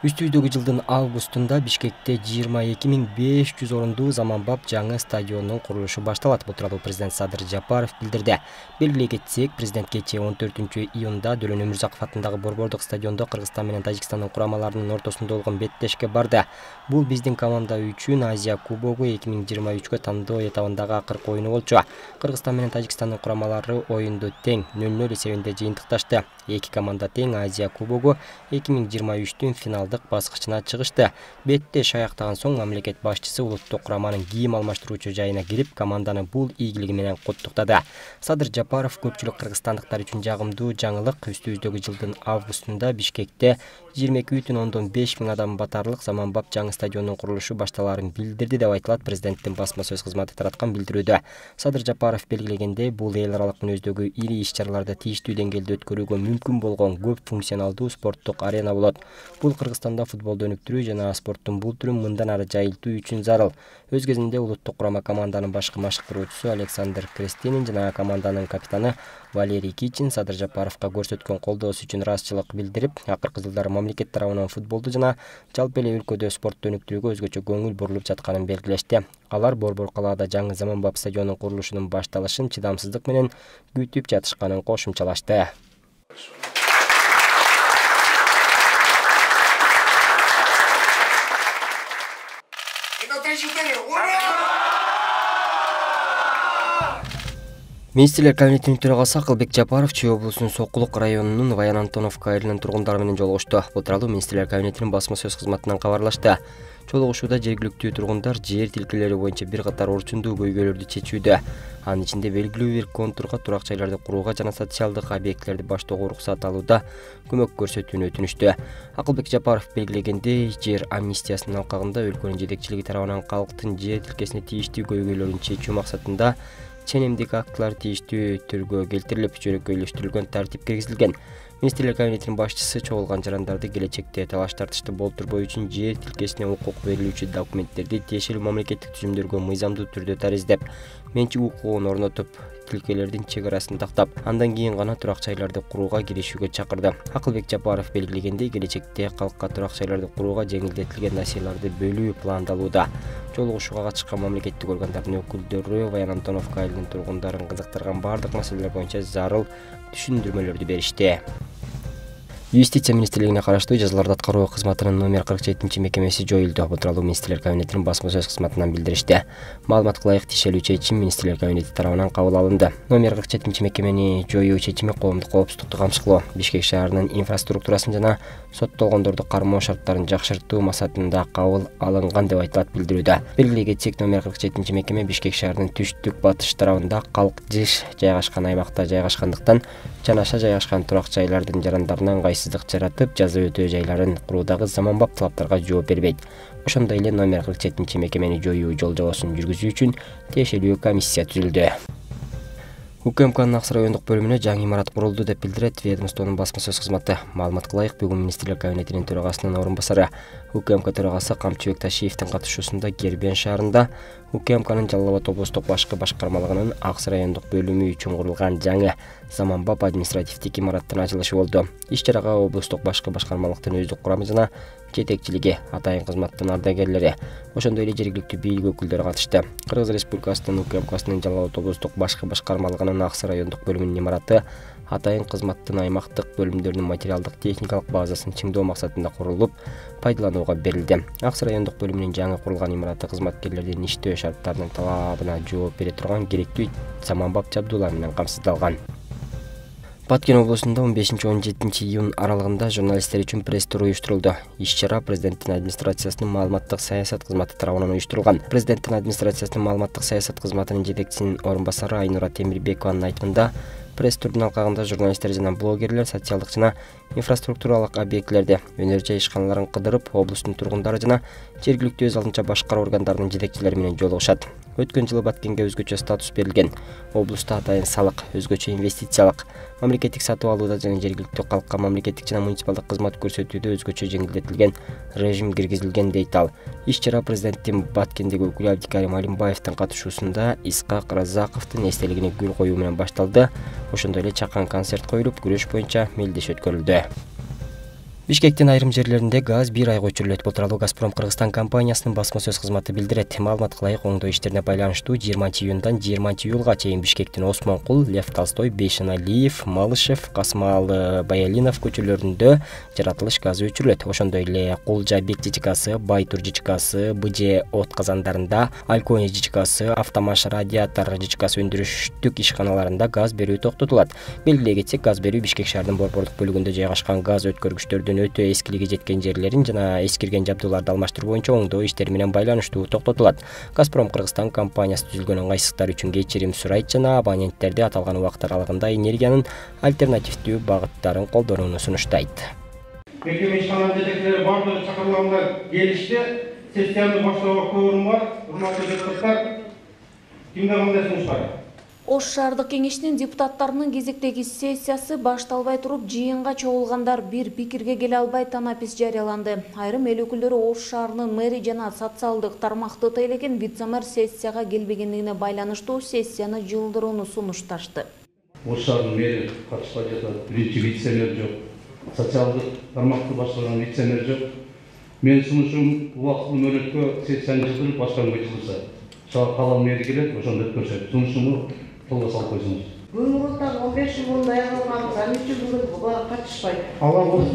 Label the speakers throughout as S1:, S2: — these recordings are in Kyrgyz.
S1: Үстүздөгү жылдын августунда Бишкекте 22.500 орундуу заманбап жаңы стадиондун курулушу башталат. Бул тууралуу президент Садыр Жапаров билдирди. Белгилей кетсек, президент кечээ 14-июнда Дөлөн Өмүрзаков атындагы Борбордук стадиондо Кыргызстан менен Тажикстандын курамаларынын ортосунда болгон беттешке барды. Бул биздин команда үчүн Азия кубогу 2023-кө тандоо этабындагы акыркы оюну болчу. Кыргызстан менен Тажикстандын курамалары оюнду тең 0-0 эсебинде жыйынтыкташты. Эки команда тең Азия кубогу 2023-түн финалдык баскычына чыгышты. Беттеш аяктаган соң мамлекет башчысы улуттук кураманын кийим алмаштыруучу жайына кирип, команданы бул ийгилиги менен куттуктады. Садыр Жапаров көпчүлүк кыргызстандыктар үчүн жагымдуу жаңылык. Үстүздөгү жылдын августунда Бишкекте 22,5 миң адам батарлык заманбап жаңы стадиондун курулушу башталарын билдирди деп айтылат президенттин басма сөз кызматы тараткан билдирүүдө. Садыр Жапаров белгилегендей, бул эл аралык мүнөздөгү ири иш-чараларды тийиштүү деңгээлде өткөрүүгө мүмкүн болгон көп функционалдуу спорттук арена болот. Бул Кыргызстанда футболду өнүктүрүү жана спорттун бул түрүн мындан ары жайылтуу үчүн зарыл. Өз кезинде улуттук курама команданын башкы машыктыруучусу Александр Крестинин жана команданын капитаны Валерий Кичин Садыр Жапаровго көрсөткөн колдоосу үчүн ыраазычылык билдирип, акыркы жылдары мамлекет тарабынан футболду жана жалпы эле өлкөдө спортту өнүктүрүүгө өзгөчө көңүл бурулуп жатканын белгилешти. Алар Борбор калаада жаңы заманбап стадиондун курулушунун башталышын чыдамсыздык менен күтүп жатышканын кошумчалашты. Министрлер кабинетинин төрагасы Акылбек Жапаров Чүй облусунун Сокулук районунун Ваян Антоновка айылынын тургундары менен жолугушту. Бул тууралуу Министрлер кабинетинин басма сөз кызматынан кабарлашты. Жолугушууда жергиликтүү тургундар жер тилкелери боюнча бир катар орчундуу көйгөйлөрдү чечүүдө. Анын ичинде белгилүү бир контурга турак жайларды курууга жана социалдык объектилерди баштоого уруксат алууда көмөк көрсөтүүнү өтүнүштү. Акылбек Жапаров белгилегендей, жер амнистиясынын алкагында өлкөнүн жетекчилиги тарабынан калктын жер тилкесине тийиштүү көйгөйлөрүн чечүү максатында ченемдик актылар тийиштүү түргө келтирилип, жөнөкөйлөштүрүлгөн тартип киргизилген. Министрлер кабинетинин башчысы чогулган жарандарды келечекте талаш тартышты болтурбоо үчүн жер тилкесине укук берилүүчү документтерди тиешелүү мамлекеттик түзүмдөргө мыйзамдуу түрдө тариздеп, менчик укугун орнотуп, тилкелердин чек арасын тактап, андан кийин гана турак жайларды курууга киришүүгө чакырды. Акылбек Жапаров белгилегендей, келечекте калкка турак жайларды курууга жеңилдетилген насыяларды бөлүү пландалууда. Жолугушууга катышкан мамлекеттик органдардын өкүлдөрү Ваян Антоновка айылынын тургундарын кызыктырган бардык маселелер боюнча зарыл түшүндүрмөлөрдү беришти. Юстиция министрлигине караштуу жазаларды аткаруу кызматынын номер 47 мекемеси жоюлду. Бул тууралуу Министрлер кабинетинин басма сөз кызматынан билдиришти. Маалыматка ылайык тиешелүү чечим Министрлер кабинети тарабынан кабыл алынды. Номер 47 мекемени жоюу чечими коомдук коопсуздукту камсыздоо, Бишкек шаарынын инфраструктурасын жана соттолгондорду кармоо шарттарын жакшыртуу максатында кабыл алынган деп айтылат билдирүүдө. Белгилей кетсек, номер 47 мекеме Бишкек шаарынын түштүк батыш тарабында калк жыш жайгашкан аймакта жайгашкандыктан жанаша жайгашкан турак жайлардын жарандарынан кайсыздык жаратып, жаза өтөө жайларын куруудагы заманбап талаптарга жооп бербейт. Ошондой эле номер 47 мекемени жоюу жол-жобосун жүргүзүү үчүн тиешелүү комиссия түзүлдү. УКМКнын Аксай райондук бөлүмүнө жаңы имарат курулду деп билдирет ведомствонун басма сөз кызматы. Маалыматка ылайык, бүгүн Министрлер кабинетинин төрагасынын орун басары, УКМК төрагасы Камчыбек Ташиевдин катышуусунда Кербен шаарында УКМКнын Жалал Абад облустук башкы башкармалыгынын Аксай райондук бөлүмү үчүн курулган жаңы заманбап административдик имараттын ачылышы болду. Иш-чарага облустук башкы башкармалыктын өздүк курамы жана жетекчилиги, атайын кызматтын ардагерлери, ошондой эле жергиликтүү бийлик өкүлдөрү катышты. Кыргыз Республикасынын УКМКсынын Жалал Абад облустук башкы башкармалыгынын Аксай райондук бөлүмүнүн имараты атайын кызматтын аймактык бөлүмдөрүнүн материалдык техникалык базасын чыңдоо максатында курулуп, пайдаланууга берилди. Аксай райондук бөлүмүнүн жаңы курулган имараты кызматкерлердин иштөө шарттарынын талабына жооп бере турган керектүү заманбап жабдуулар менен камсыздалган. Баткен облусунда 15-17 июнь аралыгында журналисттер үчүн пресс-тур уюштурулду. Иш-чара президенттин администрациясынын маалыматтык саясат кызматы тарабынан уюштурулган. Президенттин администрациясынын маалыматтык саясат кызматынын жетекчисинин орун басары Айнура Темирбекованын айтымында, пресс-турдун алкагында журналисттер жана блогерлер социалдык жана инфраструктуралык объектилерди, өнөр жай ишканаларын кыдырып, облустун тургундары жана жергиликтүү өз алдынча башкаруу органдарынын жетекчилери менен жолугушат. Өткөн жылы Баткенге өзгөчө статус берилген. Облуста атайын салык, өзгөчө инвестициялык, мамлекеттик сатып алууда жана жергиликтүү калкка мамлекеттик жана муниципалдык кызмат көрсөтүүдө өзгөчө жеңилдетилген режим киргизилген дейт ал. Иш-чара президенттин Баткендеги өкүлү Абдикарим Алимбаевдин катышуусунда Исхак Разаковдун эстелигине гүл коюу менен башталды. Ошондой эле чакан концерт коюлуп, күрөш боюнча мелдеш өткөрүлдү. Бишкектин айрым жерлеринде газ 1 айга өчүрүлөт. Бул тууралуу Газпром Кыргызстан компаниясынын басма сөз кызматы билдирет. Маалымат кылайык, оңдоо иштерине байланыштуу 20-июндан 20-июлга чейин Бишкектин Осмонкул, Лев Толстой, Бейшеналиев, Малышев, Касымалы, Баялинов көчөлөрүндө жаратылыш газы өчүрүлөт. Ошондой эле Кулжа Бек ЖЧКсы, Байтур ЖЧКсы, БЖ от казандарында, Алькони ЖЧКсы, Автомаш радиатор ЖЧКсы өндүрүштүк ишканаларында газ берүү токтотулат. Белгилей кетсек, газ берүү Бишкек шаарынын борбордук бөлүгүндө жайгашкан газ өткөргүчтөрдүн өтө эскилиги жеткен жерлерин жана эскирген жабдууларды алмаштыруу боюнча оңдоо иштери менен байланыштуу токтотулат. Газпром Кыргызстан компаниясы түзүлгөн ыңгайсыздыктар үчүн кечирим сурайт жана абоненттерди аталган убакыт аралыгында энергиянын альтернативдүү багыттарын колдонууну сунуштайт.
S2: Мектеп ишкананын жетекчилери бардыгы чакырылгандар келишти. Сессияны баштоого көөрүм бар. Урматтуу депутаттар, кимде кандай сунуш бар?
S3: Ош шаардык кеңешинин депутаттарынын кезектеги сессиясы башталбай туруп жыйынга чогулгандар бир пикирге келе албай танапис жарыяланды. Айрым эл өкүлдөрү Ош шаарынын мэри жана социалдык тармакты тейлеген вице-мэр сессияга келбегендигине байланыштуу сессияны жылдырууну сунушташты.
S4: Ош шаарынын мэри катышпай жатат, биринчи вице-мэр жок, социалдык тармакты башкарган вице-мэр жок. Мен сунушум убактылуу мөөнөткө сессияны жылдырып башкармага жылдырса. Калал мэри келет, ошондо өткөрсөт. Сунушумду толго салып койсоңуз.
S5: Бүгүнкү 15 жыл мурун даярдалган анча жылдыр булар катышпайт.
S2: Алар ошто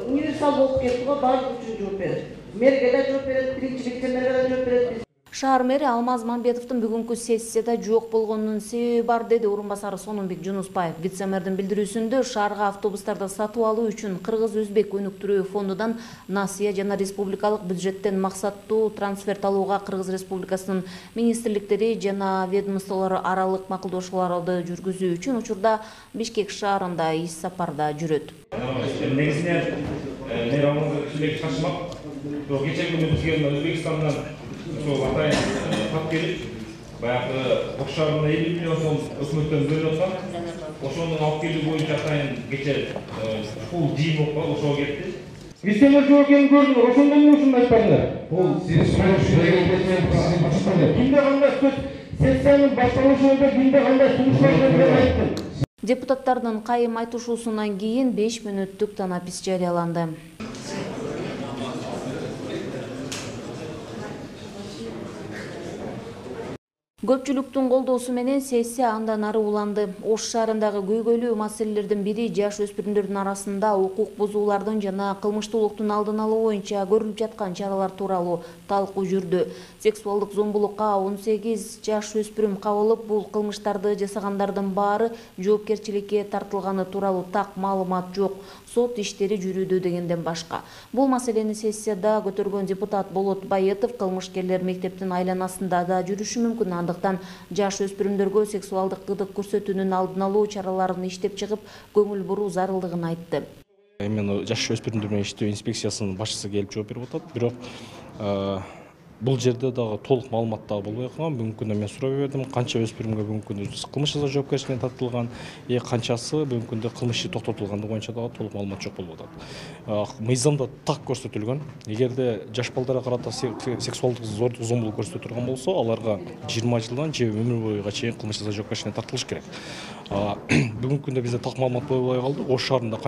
S5: универсал болуп кетти го, баардык үчүн жооп берет. Мэрге да жооп берет, биринчи вице-мэрге да жооп берет.
S3: Шаар мэри Алмаз Мамбетовдун бүгүнкү сессияда жок болгонунун себеби бар, деди орун басары Сонунбек Жунуспаев. Вице-мэрдин билдирүүсүндө шаарга автобустарды сатып алуу үчүн Кыргыз-Өзбек өнүктүрүү фондунан насыя жана республикалык бюджеттен максаттуу трансферт алууга Кыргыз Республикасынын министрликтери жана ведомстволор аралык макулдашууларды жүргүзүү үчүн учурда Бишкек шаарында иш сапарда жүрөт.
S2: Негизинен мэр Алмаз Кашмак кечээ күнү бизге Өзбекстандан ошол атайын кат келип, баягы Ош шаарына 50 миллион сом өкмөттөн бөлүнүп аткан. Ошонун алып келүү боюнча атайын кечээ ушул жыйын болуп калды, ошого кетти. Вице-мэр жок экенин көрдүңөр, ошондон эмне ушуну айтпадыңар? Бул сиз кимде кандай сөз сессиянын башталышында кимде кандай сунуштар берген айттым.
S3: Депутаттардын кайым айтышуусунан кийин 5 мүнөттүк танапис жарыяланды. Көпчүлүктүн колдоосу менен сессия андан ары уланды. Ош шаарындагы көйгөйлүү маселелердин бири жаш өспүрүмдөрдүн арасында укук бузуулардын жана кылмыштуулуктун алдын алуу боюнча көрүлүп жаткан чаралар тууралуу талкуу жүрдү. Сексуалдык зомбулукка 18 жаш өспүрүм кабылып, бул кылмыштарды жасагандардын баары жоопкерчиликке тартылганы тууралуу так маалымат жок. Сот иштери жүрүүдө дегенден башка. Бул маселени сессияда көтөргөн депутат Болот Байытов кылмышкерлер мектептин айланасында да жүрүшү мүмкүн, андыктан жаш өспүрүмдөргө сексуалдык кызык көрсөтүүнүн алдын алуу чараларын иштеп чыгып, көңүл буруу зарылдыгын айтты.
S6: Именно жаш өспүрүмдөр менен иштөө инспекциясынын башчысы келип жооп берип атат. Бирок бул жерде дагы толук маалымат дагы болбой калган. Бүгүнкү күндө мен сурап бердим, канча өспүрүмгө бүгүнкү күндө кылмыш жаза жоопкерчилигине тартылган, канчасы бүгүнкү күндө кылмыш иши токтотулгандыгы боюнча дагы толук маалымат жок болуп атат. Мыйзамда так көрсөтүлгөн, эгерде жаш балдарга карата сексуалдык зордук зомбулук көрсөтө турган болсо, аларга 20 жылдан же өмүр боюга чейин кылмыш жаза жоопкерчилигине тартылыш керек. Бүгүнкү күндө бизде так маалымат болбой калды. Ош шаарында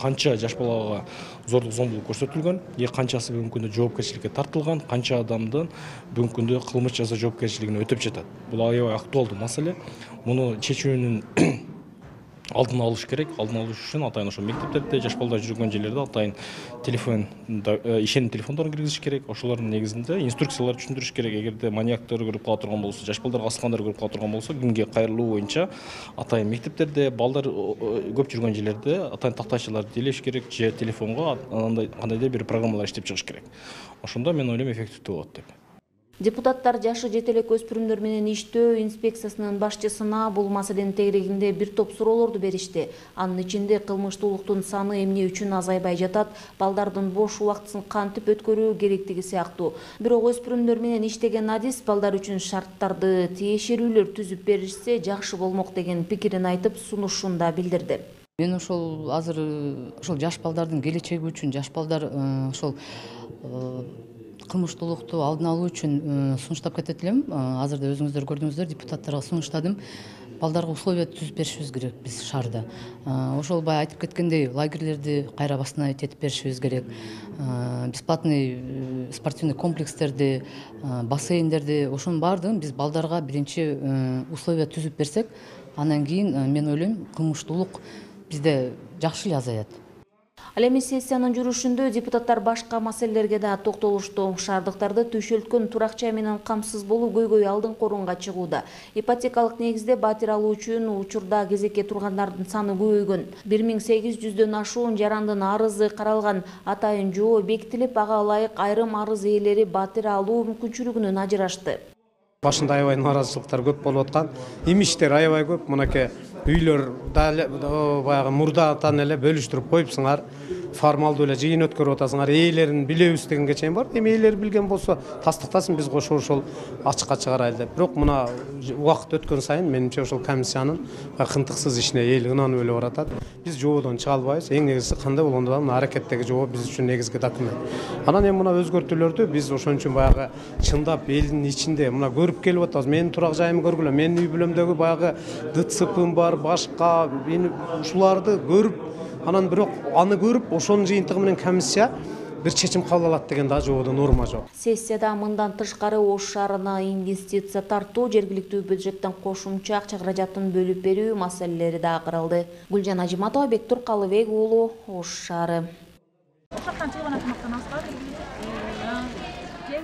S6: канча жаш балага зордук зомбулук көрсөтүлгөн, канчасы бүгүнкү күндө жоопкерчиликке тартылган, канча адамдын бүгүнкү күндө кылмыш жаза жоопкерчилигин өтөп жатат. Бул аябай актуалдуу маселе. Муну чечүүнүн алдын алыш керек. Алдын алыш үчүн атайын ошо мектептерде, жаш балдар жүргөн жерлерде атайын ишеним телефондорун киргизиш керек. Ошолордун негизинде инструкциялар түшүндүрүш керек. Эгерде маньяктар көрүп кала турган болсо, жаш балдарга аскандар көрүп кала турган болсо, кимге кайрылуу боюнча атайын мектептерде, балдар көп жүргөн жерлерде атайын тактайчаларды делеш керек, же телефонго кандайдыр бир программалар иштеп чыгыш керек. Ошондо мен ойлойм эффективдүү болот деп.
S3: Депутаттар жашы жете элек өспүрүмдөр менен иштөө инспекциясынын башчысына бул маселенин тегерегинде бир топ суроолорду беришти. Анын ичинде кылмыштуулуктун саны эмне үчүн азайбай жатат, балдардын бош убактысын кантип өткөрүү керектиги сыяктуу. Бирок өспүрүмдөр менен иштеген адис балдар үчүн шарттарды тиешелүүлөр түзүп беришсе жакшы болмок деген пикирин айтып, сунушун да билдирди.
S7: Мен ошол азыр ошол жаш балдардын келечеги үчүн, жаш балдар ошол кылмыштуулукту алдын алуу үчүн сунуштап кетет элем. Азырда өзүңүздөр көрдүңүздөр, депутаттарга сунуштадым. балдарга условия түзүп беришибиз керек биз шаарда. Ошол бай айтып кеткендей лагерлерди кайра восстановить этип беришибиз керек. Бесплатный спортивный комплекстерди, бассейндерди, ошонун баардыгын биз балдарга биринчи условия түзүп берсек, анан кийин мен ойлойм кылмыштуулук бизде жакшы эле азаят.
S3: Ал эми сессиянын жүрүшүндө депутаттар башка маселелерге да токтолушту. Шаардыктарды түшөлткөн турак жай менен камсыз болуу көйгөйү алдыңкы орунга чыгууда. Ипотекалык негизде батир алуу үчүн учурда кезекке тургандардын саны көбөйгөн. 1800дөн ашуун жарандын арызы каралган. Атайын жоо бекитилип, ага ылайык айрым арыз ээлери батир алуу мүмкүнчүлүгүнөн ажырашты.
S8: Башында аябай нааразычылыктар көп болуп аткан. Имиштер аябай көп. Мынакей үйлөр баягы мурдатан эле бөлүштүрүп коюпсуңар. Формалдуу эле жыйын өткөрүп атасыңар. Ээлерин билебиз дегенге чейин бар. Эми ээлер билген болсо тастыктасын, биз ошол ачыкка чыгарайлы деп. Бирок мына убакыт өткөн сайын менимче ошол комиссиянын кынтыксыз ишине эл ынанып эле баратат. Биз жоодон чыга албайбыз. Эң негизгиси кандай болгондо мына аракеттеги жоо биз үчүн негизги документ. Анан эми мына өзгөртүүлөрдү биз ошон үчүн баягы чындап элдин ичинде мына көрүп келип атабыз. Менин турак жайымды көргүлө. Менин үй бүлөмдөгү баягы ДЦП бар, башка ушуларды көрүп, анан бирок аны көрүп, ошонун жыйынтыгы менен комиссия бир чечим кабыл алат деген да жоодо норма жок.
S3: Сессияда мындан тышкары Ош шаарына инвестиция тартуу, жергиликтүү бюджеттен кошумча акча каражатын бөлүп берүү маселелери да каралды. Гүлжан Ажиматова, Бектур Калыбек уулу, Ош шаары.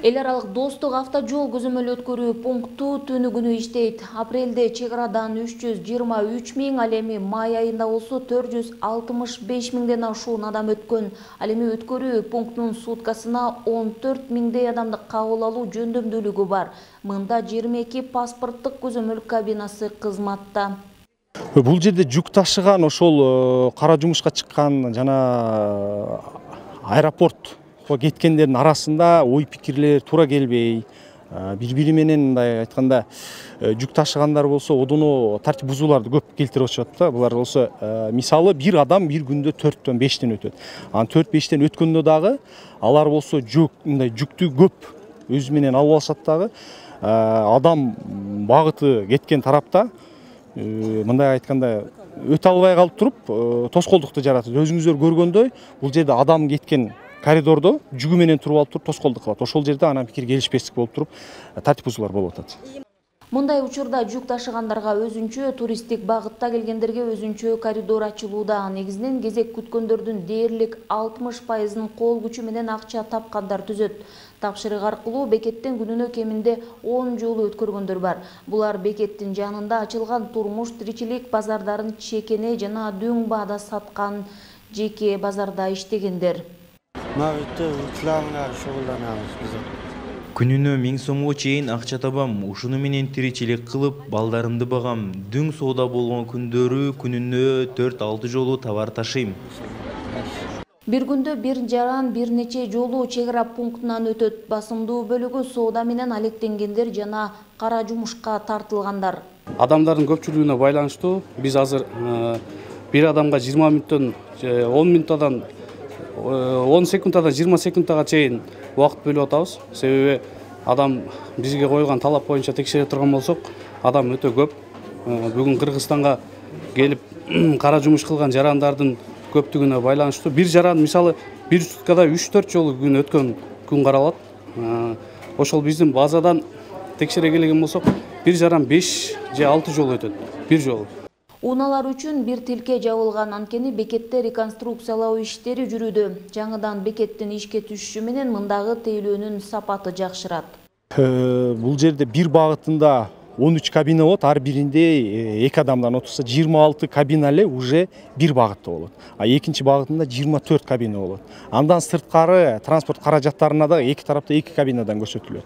S3: Эл аралык достук автожол көзөмөл өткөрүү пункту түнү күнү иштейт. Апрелде чек арадан 323 миң, ал эми май айында болсо 465 миңден ашуун адам өткөн. Ал эми өткөрүү пунктунун суткасына 14 миңдей адамды кабыл алуу жөндөмдүүлүгү бар. Мында 22 паспорттук көзөмөл кабинасы кызматта.
S6: Бул жерде жүк ташыган, ошол кара жумушка чыккан жана аэропорт кеткендердин арасында ой пикирлер туура келбей, бири-бири менен мындай айтканда жүк ташыгандар болсо одоно тартип бузууларды көп келтирип атышат да. Булар болсо мисалы бир адам бир күндө 4-төн 5тен өтөт. Анан 4-5тен өткөндө дагы алар болсо мындай жүктү көп өзү менен алып алышат дагы. Адам багыты кеткен тарапта мындай айтканда өтө албай калып туруп тоскоолдукту жаратат. Өзүңүздөр көргөндөй, бул жерде адам кеткен коридордо жүгү менен туруп алып туруп тоскоолдук кылат. Ошол жерде анан пикир келишпестик болуп туруп тартип бузуулар болуп атат.
S3: Мындай учурда жүк ташыгандарга өзүнчө, туристтик багытта келгендерге өзүнчө коридор ачылууда. Негизинен кезек күткөндөрдүн дээрлик 60%-ын кол күчү менен акча тапкандар түзөт. Тапшырык аркылуу бекеттен күнүнө кеминде 10 жолу өткөргөндөр бар. Булар бекеттин жанында ачылган турмуш тиричилик базардарын чекене жана дөң баада саткан жеке базарда иштегендер.
S9: Күнүнө 1000 сомго чейин акча табам. Ушуну менен тиричилик кылып, балдарымды багам. Дүң соода болгон күндөрү күнүнө 4-6 жолу товар ташыйм.
S3: Бир күндө бир жаран бир нече жолу чек ара пунктунан өтөт. Басымдуу бөлүгү соода менен алектенгендер жана кара жумушка тартылгандар.
S8: Адамдардын көпчүлүгүнө байланыштуу биз азыр бир адамга 20 мүнөттөн 10 минуттадан 10 секундтадан 20 секундтага чейин убакыт бөлүп атабыз. Себеби адам бизге койгон талап боюнча текшере турган болсок, адам өтө көп. Бүгүн Кыргызстанга келип кара жумуш кылган жарандардын көптүгүнө байланыштуу. Бир жаран мисалы бир суткада 3-4 жолу күн өткөн күн каралат. Ошол биздин базадан текшере келген болсок, бир жаран 5 же 6 жолу өтөт. Бир жолу.
S3: Уналар үчүн бир тилке жабылган, анткени бекетте реконструкциялоо иштери жүрүүдө. Жаңыдан бекеттин ишке түшүшү менен мындагы тейлөөнүн сапаты жакшырат.
S6: Бул жерде бир багытында 13 кабина болот, ар биринде 2 адамдан отурса 26 кабина эле уже бир багытта болот. А экинчи багытында 24 кабина болот. Андан сырткары транспорт каражаттарына да эки тарапта 2 кабинадан көрсөтүлөт.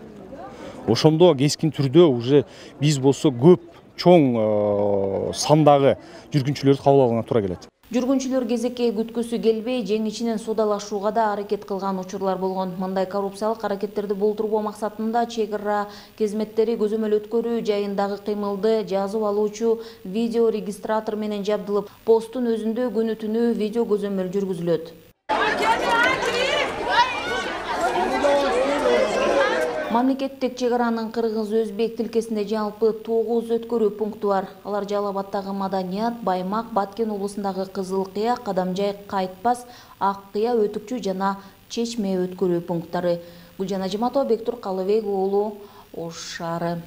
S6: Ошондо кескин түрдө уже биз болсо көп чоң сандагы жүргүнчүлөрдү кабыл алганга туура келет.
S3: Жүргүнчүлөр кезекке күткүсү келбей, жең ичинен соодалашууга да аракет кылган учурлар болгон. Мындай коррупциялык аракеттерди болтурбоо максатында чек ара кызметтери көзөмөл өткөрүү жайындагы кыймылды жазып алуучу видео регистратор менен жабдылып, посттун өзүндө күнү түнү видео көзөмөл жүргүзүлөт. Мамлекеттик чек аранын кыргыз-өзбек тилкесинде жалпы 9 өткөрүү пункту бар. Алар Жалал Абаддагы Маданият, Баймак, Баткен облусундагы Кызылкыя, Кадамжай, Кайтпас, Аккыя, Өтүкчү жана Чечме өткөрүү пункттары. Гүлжан Ажиматова, Бектур Калыбек уулу, Ош шаары.